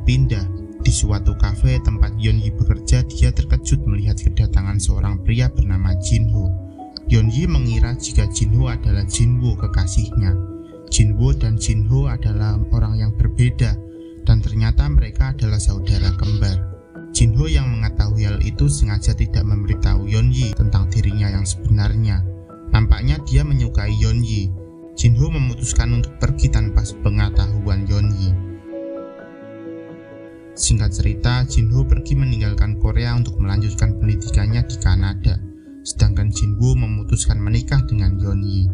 berpindah. Di suatu kafe tempat Yeonji bekerja, dia terkejut melihat kedatangan seorang pria bernama Jinho. Yeonji mengira jika Jinho adalah Jinwoo, kekasihnya. Jinwoo dan Jinho adalah orang yang berbeda, dan ternyata mereka adalah saudara kembar. Jinho yang mengetahui hal itu sengaja tidak memberitahu Yeonji tentang dirinya yang sebenarnya. Nampaknya dia menyukai Yeonji. Jinho memutuskan untuk pergi tanpa sepengetahuan Yeonji. Singkat cerita, Jinho pergi meninggalkan Korea untuk melanjutkan pendidikannya di Kanada, sedangkan Jinwoo memutuskan menikah dengan Yeonji.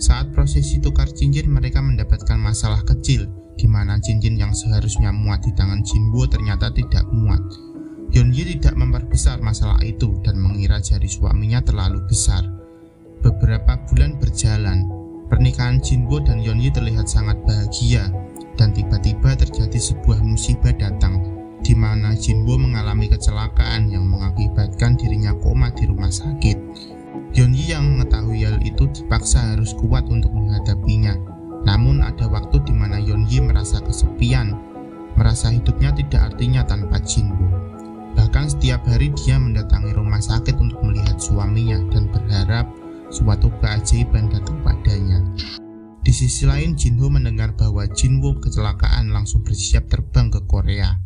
Saat prosesi tukar cincin, mereka mendapatkan masalah kecil, di mana cincin yang seharusnya muat di tangan Jinwoo ternyata tidak muat. Yeonji tidak memperbesar masalah itu dan mengira jari suaminya terlalu besar. Beberapa bulan berjalan, pernikahan Jinwoo dan Yeonji terlihat sangat bahagia. Dan tiba-tiba terjadi sebuah musibah datang, di mana Jinwoo mengalami kecelakaan yang mengakibatkan dirinya koma di rumah sakit. Yeonji yang mengetahui hal itu dipaksa harus kuat untuk menghadapinya. Namun ada waktu di mana Yeonji merasa kesepian, merasa hidupnya tidak artinya tanpa Jinwoo. Bahkan setiap hari dia mendatangi rumah sakit untuk melihat suaminya dan berharap suatu keajaiban datang padanya. Di sisi lain, Jinho mendengar bahwa Jinwoo kecelakaan, langsung bersiap terbang ke Korea.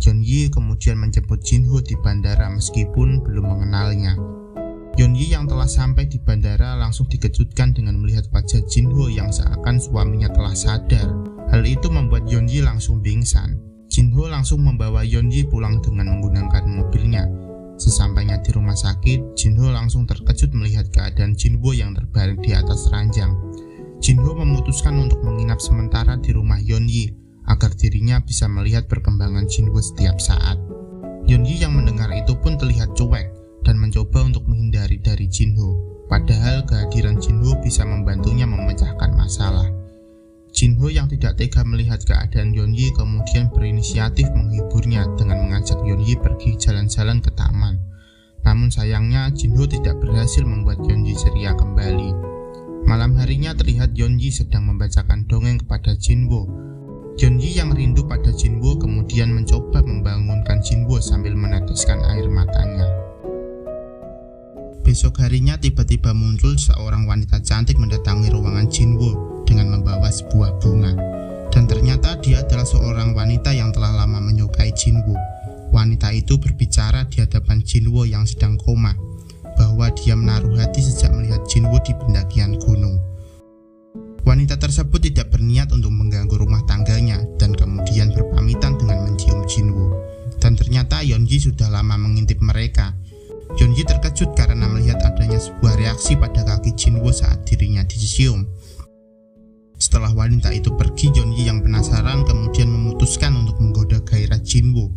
Yeonji kemudian menjemput Jinho di bandara meskipun belum mengenalnya. Yeonji yang telah sampai di bandara langsung dikejutkan dengan melihat wajah Jinho yang seakan suaminya telah sadar. Hal itu membuat Yeonji langsung pingsan. Jinho langsung membawa Yeonji pulang dengan menggunakan mobilnya. Sesampainya di rumah sakit, Jinho langsung terkejut melihat keadaan Jinwoo yang terbaring di atas ranjang. Jinho memutuskan untuk menginap sementara di rumah Yeonji agar dirinya bisa melihat perkembangan Jinwoo setiap saat. Yeonji yang mendengar itu pun terlihat cuek dan mencoba untuk menghindari dari Jinho, padahal kehadiran Jinho bisa membantunya memecahkan masalah. Jinho yang tidak tega melihat keadaan Yeonji kemudian berinisiatif menghiburnya dengan mengajak Yeonji pergi jalan-jalan ke taman. Namun sayangnya Jinho tidak berhasil membuat Yeonji ceria kembali. Malam harinya terlihat Yeonji sedang membacakan dongeng kepada Jinwoo. Yeonji yang rindu pada Jinwoo kemudian mencoba membangunkan Jinwoo sambil meneteskan air matanya. Besok harinya tiba-tiba muncul seorang wanita cantik mendatangi ruangan Jinwoo dengan membawa sebuah bunga. Dan ternyata dia adalah seorang wanita yang telah lama menyukai Jinwoo. Wanita itu berbicara di hadapan Jinwoo yang sedang koma, bahwa dia menaruh hati sejak melihat Jinwoo di pendakian gunung. Wanita tersebut tidak berniat untuk mengganggu rumah tangganya dan kemudian berpamitan dengan mencium Jinwoo. Dan ternyata Yeonji sudah lama mengintip mereka. Yeonji terkejut karena melihat adanya sebuah reaksi pada kaki Jinwoo saat dirinya dicium. Setelah wanita itu pergi, Yeonji yang penasaran kemudian memutuskan untuk menggoda gairah Jinwoo.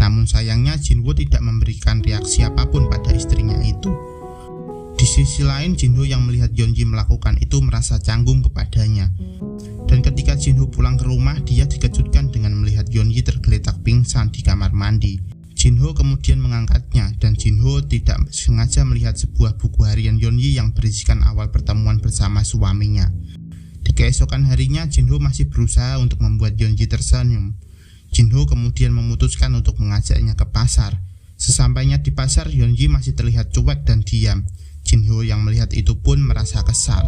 Namun sayangnya Jinwoo tidak memberikan reaksi apapun pada istrinya itu. Di sisi lain, Jinho yang melihat Yeonji melakukan itu merasa canggung kepadanya. Dan ketika Jinho pulang ke rumah, dia dikejutkan dengan melihat Yeonji tergeletak pingsan di kamar mandi. Jinho kemudian mengangkatnya dan Jinho tidak sengaja melihat sebuah buku harian Yeonji yang berisikan awal pertemuan bersama suaminya. Di keesokan harinya, Jinho masih berusaha untuk membuat Yeonji tersenyum. Jinho kemudian memutuskan untuk mengajaknya ke pasar. Sesampainya di pasar, Yeonji masih terlihat cuek dan diam. Jinho yang melihat itu pun merasa kesal.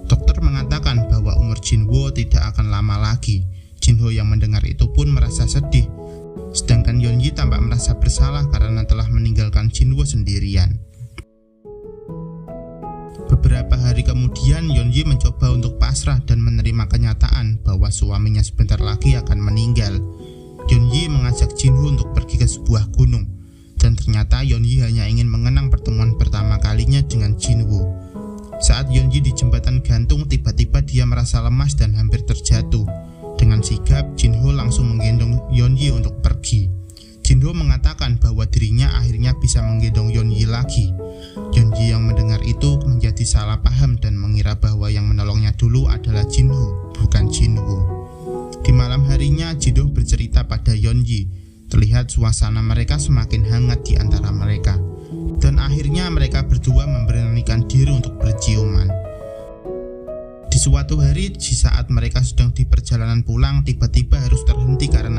Dokter mengatakan bahwa umur Jinwoo tidak akan lama lagi. Jinho yang mendengar itu pun merasa sedih. Sedangkan Yeonji tampak merasa bersalah karena telah meninggalkan Jinwoo sendirian. Beberapa hari kemudian, Yeonji mencoba untuk pasrah dan menerima kenyataan bahwa suaminya sebentar lagi akan meninggal. Yeonji mengajak Jinho untuk pergi ke sebuah gunung, dan ternyata Yeonji hanya ingin mengenang pertemuan pertama kalinya dengan Jinwoo. Saat Yeonji di jembatan gantung, tiba-tiba dia merasa lemas dan hampir terjatuh. Dengan sigap, Jinho langsung menggendong Yeonji untuk pergi. Jinho mengatakan bahwa dirinya akhirnya bisa menggendong Yeonji lagi. Yeonji yang mendengar itu menjadi salah paham dan mengira bahwa yang menolongnya dulu adalah Jinho, bukan Jinwoo. Di malam harinya, Jinho bercerita pada Yeonji. Terlihat suasana mereka semakin hangat di antara mereka. Dan akhirnya mereka berdua memberanikan diri untuk berciuman. Di suatu hari, di saat mereka sedang di perjalanan pulang, tiba-tiba harus terhenti karena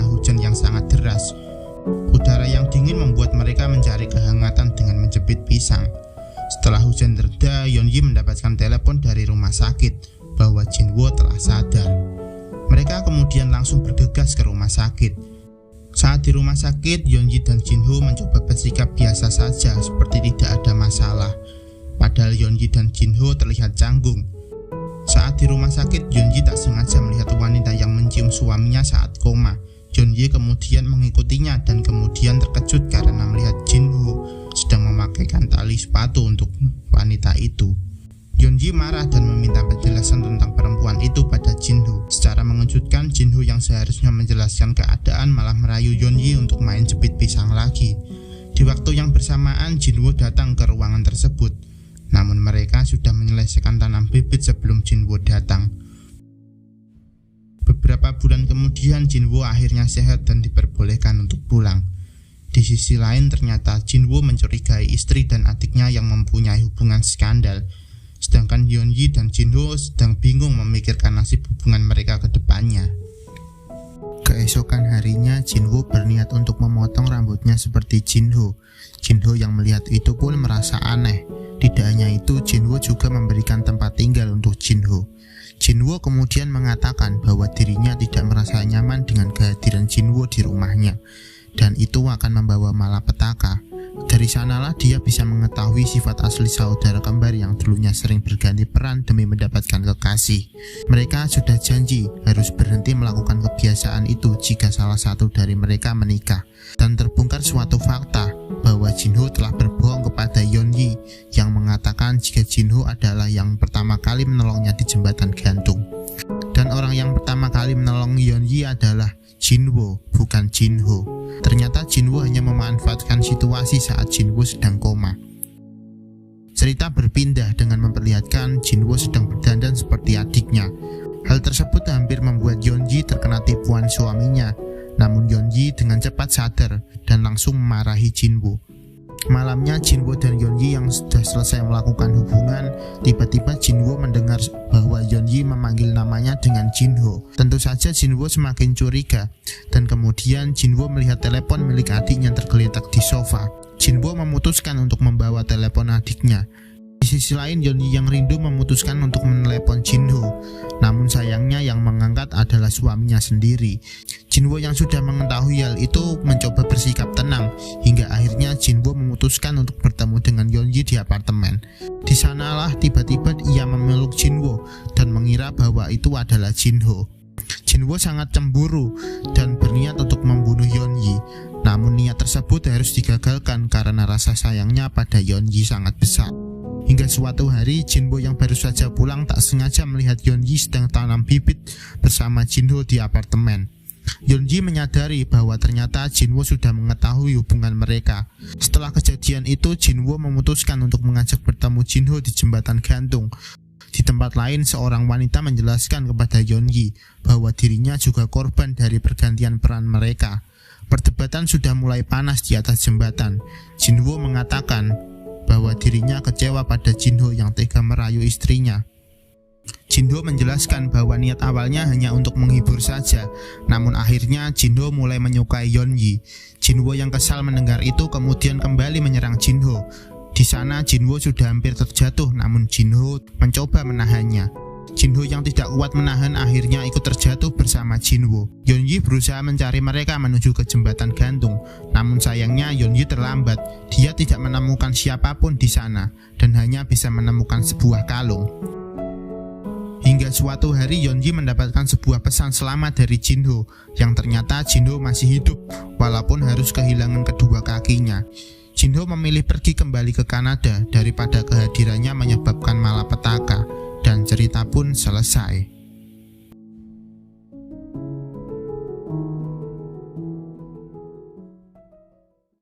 rumah sakit. Saat di rumah sakit, Yeonji dan Jinho mencoba bersikap biasa saja seperti tidak ada masalah. Padahal Yeonji dan Jinho terlihat canggung. Saat di rumah sakit, Yeonji tak sengaja melihat wanita yang mencium suaminya saat koma. Yeonji kemudian mengikutinya dan kemudian terkejut karena melihat Jinho sedang memakaikan tali sepatu untuk wanita itu. Yeonji marah dan meminta penjelasan tentang perempuan itu pada Jinho. Secara mengejutkan, Jinho yang seharusnya menjelaskan keadaan malah merayu Yeonji untuk main jepit pisang lagi. Di waktu yang bersamaan, Jinho datang ke ruangan tersebut. Namun mereka sudah menyelesaikan tanam bibit sebelum Jinho datang. Beberapa bulan kemudian, Jinho akhirnya sehat dan diperbolehkan untuk pulang. Di sisi lain, ternyata Jinho mencurigai istri dan adiknya yang mempunyai hubungan skandal. Sedangkan Yeonji dan Jinho sedang bingung memikirkan nasib hubungan mereka ke depannya. Keesokan harinya, Jinho berniat untuk memotong rambutnya seperti Jinho. Jinho yang melihat itu pun merasa aneh. Tidak hanya itu, Jinho juga memberikan tempat tinggal untuk Jinho. Jinho kemudian mengatakan bahwa dirinya tidak merasa nyaman dengan kehadiran Jinho di rumahnya, dan itu akan membawa malapetaka. Dari sanalah dia bisa mengetahui sifat asli saudara kembar yang dulunya sering berganti peran demi mendapatkan kekasih. Mereka sudah janji harus berhenti melakukan kebiasaan itu jika salah satu dari mereka menikah. Dan terbongkar suatu fakta bahwa Jinho telah berbohong kepada Yeonji yang mengatakan jika Jinho adalah yang pertama kali menolongnya di jembatan gantung. Dan orang yang pertama kali menolong Yeonji adalah Jinho, bukan Jinho. Ternyata Jinho hanya memanfaatkan situasi saat Jinho sedang koma. Cerita berpindah dengan memperlihatkan Jinho sedang berdandan seperti adiknya. Hal tersebut hampir membuat Yeonji terkena tipuan suaminya. Namun Yeonji dengan cepat sadar dan langsung memarahi Jinho. Malamnya Jinho dan Yeonji yang sudah selesai melakukan hubungan, tiba-tiba Jinho mendengar bahwa Yeonji memanggil namanya dengan Jinho. Tentu saja Jinho semakin curiga, dan kemudian Jinho melihat telepon milik adiknya tergeletak di sofa. Jinho memutuskan untuk membawa telepon adiknya. Di sisi lain, Yeonji yang rindu memutuskan untuk menelepon Jinho. Namun sayangnya yang mengangkat adalah suaminya sendiri. Jinho yang sudah mengetahui hal itu mencoba bersikap tenang, hingga akhirnya Jinho memutuskan untuk bertemu dengan Yeonji di apartemen. Di sanalah tiba-tiba ia memeluk Jinho dan mengira bahwa itu adalah Jinho. Jinho sangat cemburu dan berniat untuk membunuh Yeonji. Namun niat tersebut harus digagalkan karena rasa sayangnya pada Yeonji sangat besar. Hingga suatu hari, Jinho yang baru saja pulang tak sengaja melihat Yeonji sedang tanam bibit bersama Jinho di apartemen. Yeonji menyadari bahwa ternyata Jinho sudah mengetahui hubungan mereka. Setelah kejadian itu, Jinho memutuskan untuk mengajak bertemu Jinho di jembatan gantung. Di tempat lain, seorang wanita menjelaskan kepada Yeonji bahwa dirinya juga korban dari pergantian peran mereka. Perdebatan sudah mulai panas di atas jembatan. Jinho mengatakan bahwa dirinya kecewa pada Jinho yang tega merayu istrinya. Jinho menjelaskan bahwa niat awalnya hanya untuk menghibur saja, namun akhirnya Jinho mulai menyukai Yeonji. Jinho yang kesal mendengar itu kemudian kembali menyerang Jinho. Di sana Jinho sudah hampir terjatuh, namun Jinho mencoba menahannya. Jinho yang tidak kuat menahan akhirnya ikut terjatuh bersama Jinho. Yeonji berusaha mencari mereka menuju ke jembatan gantung, namun sayangnya Yeonji terlambat. Dia tidak menemukan siapapun di sana dan hanya bisa menemukan sebuah kalung. Hingga suatu hari Yeonji mendapatkan sebuah pesan selamat dari Jinho, yang ternyata Jinho masih hidup walaupun harus kehilangan kedua kakinya. Jinho memilih pergi kembali ke Kanada daripada kehadirannya menyebabkan malapetaka. Dan cerita pun selesai.